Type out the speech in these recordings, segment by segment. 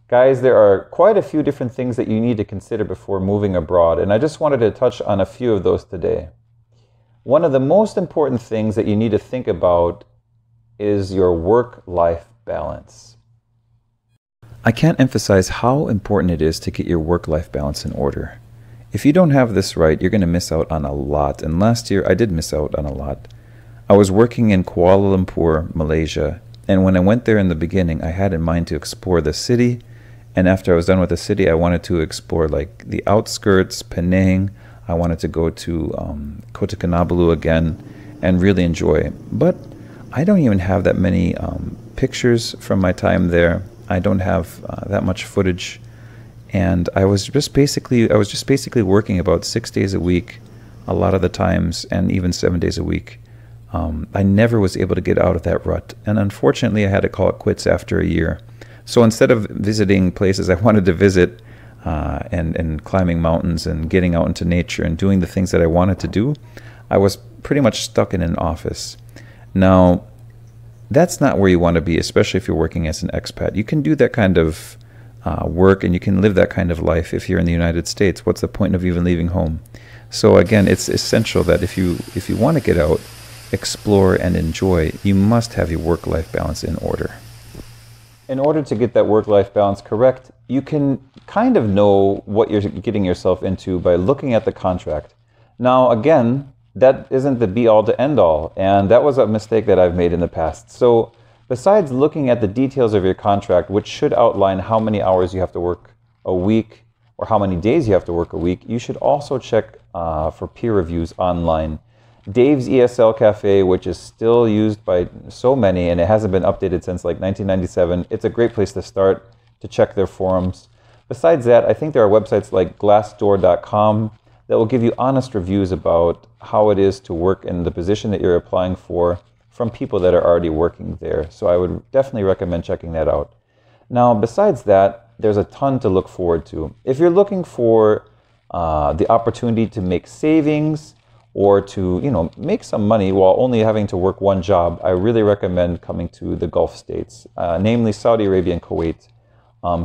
Guys, there are quite a few different things that you need to consider before moving abroad, and I just wanted to touch on a few of those today. One of the most important things that you need to think about is your work-life balance. I can't emphasize how important it is to get your work-life balance in order. If you don't have this right, you're going to miss out on a lot, and last year I did miss out on a lot. I was working in Kuala Lumpur, Malaysia, and when I went there in the beginning, I had in mind to explore the city, and after I was done with the city, I wanted to explore like the outskirts, Penang. I wanted to go to Kota Kinabalu again and really enjoy. But I don't even have that many pictures from my time there. I don't have that much footage, and I was just basically working about 6 days a week, a lot of the times, and even 7 days a week. I never was able to get out of that rut, and unfortunately I had to call it quits after a year. So instead of visiting places I wanted to visit and climbing mountains and getting out into nature and doing the things that I wanted to do, I was pretty much stuck in an office. Now, that's not where you want to be, especially if you're working as an expat. You can do that kind of work and you can live that kind of life if you're in the United States. What's the point of even leaving home? So again, it's essential that if you want to get out, explore and enjoy, you must have your work-life balance in order. In order to get that work-life balance correct, you can kind of know what you're getting yourself into by looking at the contract. Now, again, that isn't the be-all to end-all, and that was a mistake that I've made in the past. So, besides looking at the details of your contract, which should outline how many hours you have to work a week or how many days you have to work a week, you should also check for peer reviews online. Dave's ESL Cafe, which is still used by so many, and it hasn't been updated since like 1997, it's a great place to start to check their forums. Besides that, I think there are websites like Glassdoor.com that will give you honest reviews about how it is to work in the position that you're applying for from people that are already working there. So I would definitely recommend checking that out. Now, besides that, there's a ton to look forward to. If you're looking for the opportunity to make savings, or to, make some money while only having to work one job, I really recommend coming to the Gulf states, namely Saudi Arabia and Kuwait.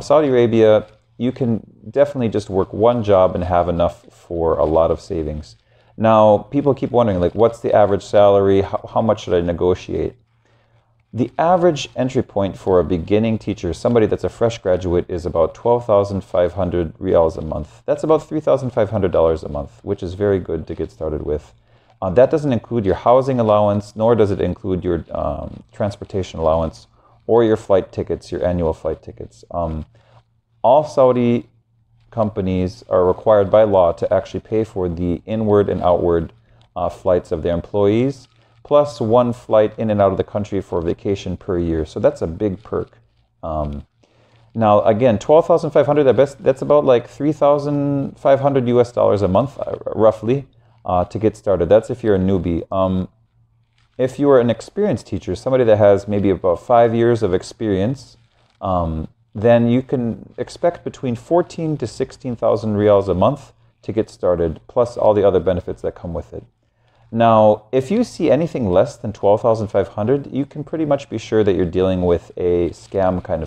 Saudi Arabia, you can definitely just work one job and have enough for a lot of savings. Now, people keep wondering, like, what's the average salary? How much should I negotiate? The average entry point for a beginning teacher, somebody that's a fresh graduate, is about 12,500 riyals a month. That's about $3,500 a month, which is very good to get started with. That doesn't include your housing allowance, nor does it include your transportation allowance or your flight tickets, your annual flight tickets. All Saudi companies are required by law to actually pay for the inward and outward flights of their employees, plus one flight in and out of the country for vacation per year. So that's a big perk. Now, again, 12,500, that's about like 3,500 US dollars a month, roughly, to get started. That's if you're a newbie. If you are an experienced teacher, somebody that has maybe about 5 years of experience, then you can expect between 14 to 16,000 riyals a month to get started, plus all the other benefits that come with it. Now, if you see anything less than 12,500, you can pretty much be sure that you're dealing with a scam kind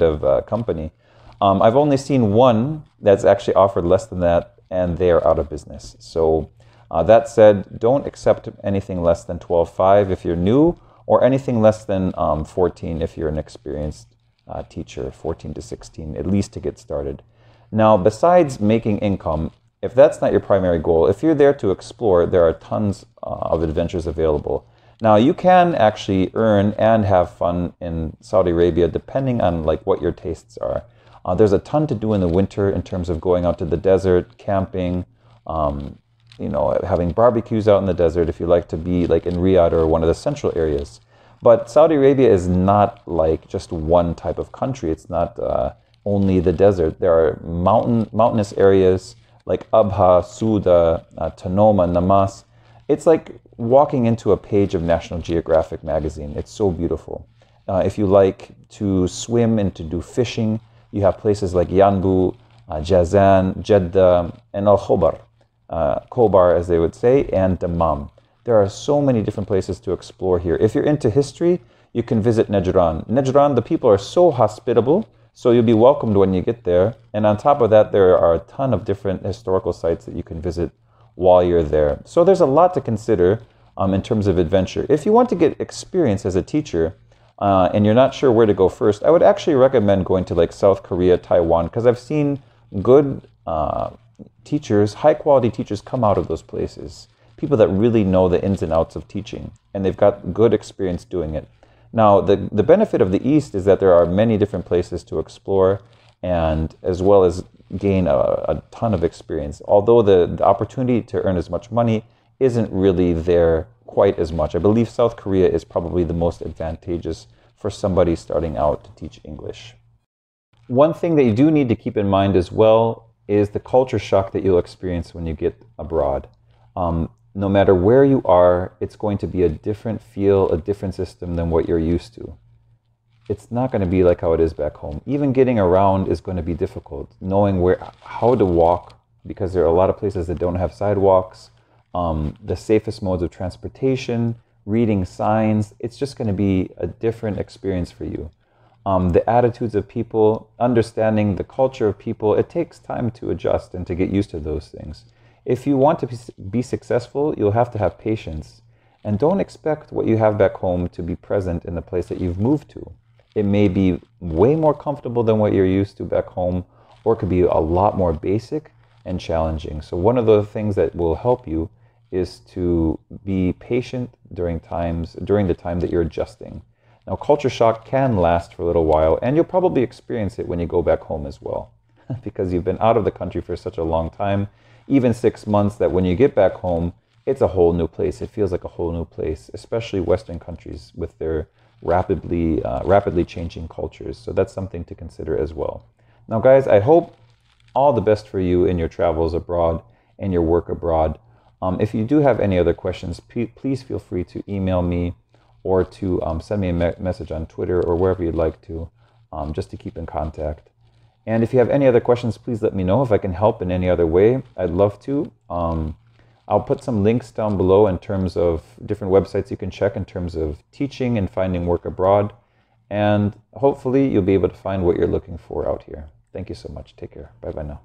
of company. I've only seen one that's actually offered less than that, and they are out of business. So that said, don't accept anything less than 12.5 if you're new, or anything less than 14 if you're an experienced teacher, 14 to 16, at least to get started. Now, besides making income, if that's not your primary goal, if you're there to explore, there are tons of adventures available. Now, you can actually earn and have fun in Saudi Arabia depending on like what your tastes are. There's a ton to do in the winter in terms of going out to the desert, camping, having barbecues out in the desert if you like to be like in Riyadh or one of the central areas. But Saudi Arabia is not like just one type of country. It's not only the desert. There are mountainous areas like Abha, Suda, Tanoma, Namas. It's like walking into a page of National Geographic magazine. It's so beautiful. If you like to swim and to do fishing, you have places like Yanbu, Jazan, Jeddah, and Al-Khobar, Khobar as they would say, and Dammam. There are so many different places to explore here. If you're into history, you can visit Najran. Najran, the people are so hospitable So you'll be welcomed when you get there. And on top of that, there are a ton of different historical sites that you can visit while you're there. So there's a lot to consider in terms of adventure. If you want to get experience as a teacher and you're not sure where to go first, I would actually recommend going to like South Korea, Taiwan, because I've seen good teachers, high quality teachers come out of those places. People that really know the ins and outs of teaching, and they've got good experience doing it. Now, the benefit of the East is that there are many different places to explore, and as well as gain a ton of experience. Although the opportunity to earn as much money isn't really there quite as much. I believe South Korea is probably the most advantageous for somebody starting out to teach English. One thing that you do need to keep in mind as well is the culture shock that you'll experience when you get abroad. No matter where you are, it's going to be a different feel, a different system than what you're used to. It's not going to be like how it is back home. Even getting around is going to be difficult. Knowing how to walk, because there are a lot of places that don't have sidewalks, the safest modes of transportation, reading signs, it's just going to be a different experience for you. The attitudes of people, understanding the culture of people, it takes time to adjust and to get used to those things. If you want to be successful, you'll have to have patience. And don't expect what you have back home to be present in the place that you've moved to. It may be way more comfortable than what you're used to back home, or it could be a lot more basic and challenging. So one of the things that will help you is to be patient during the time that you're adjusting. Now, culture shock can last for a little while, and you'll probably experience it when you go back home as well, because you've been out of the country for such a long time. Even 6 months, that when you get back home, it's a whole new place. It feels like a whole new place, especially Western countries with their rapidly changing cultures. So that's something to consider as well. Now, guys, I hope all the best for you in your travels abroad and your work abroad. If you do have any other questions, please feel free to email me or to send me a message on Twitter or wherever you'd like to, just to keep in contact. And if you have any other questions, please let me know. If I can help in any other way, I'd love to. I'll put some links down below in terms of different websites you can check in terms of teaching and finding work abroad. And hopefully you'll be able to find what you're looking for out here. Thank you so much. Take care. Bye-bye now.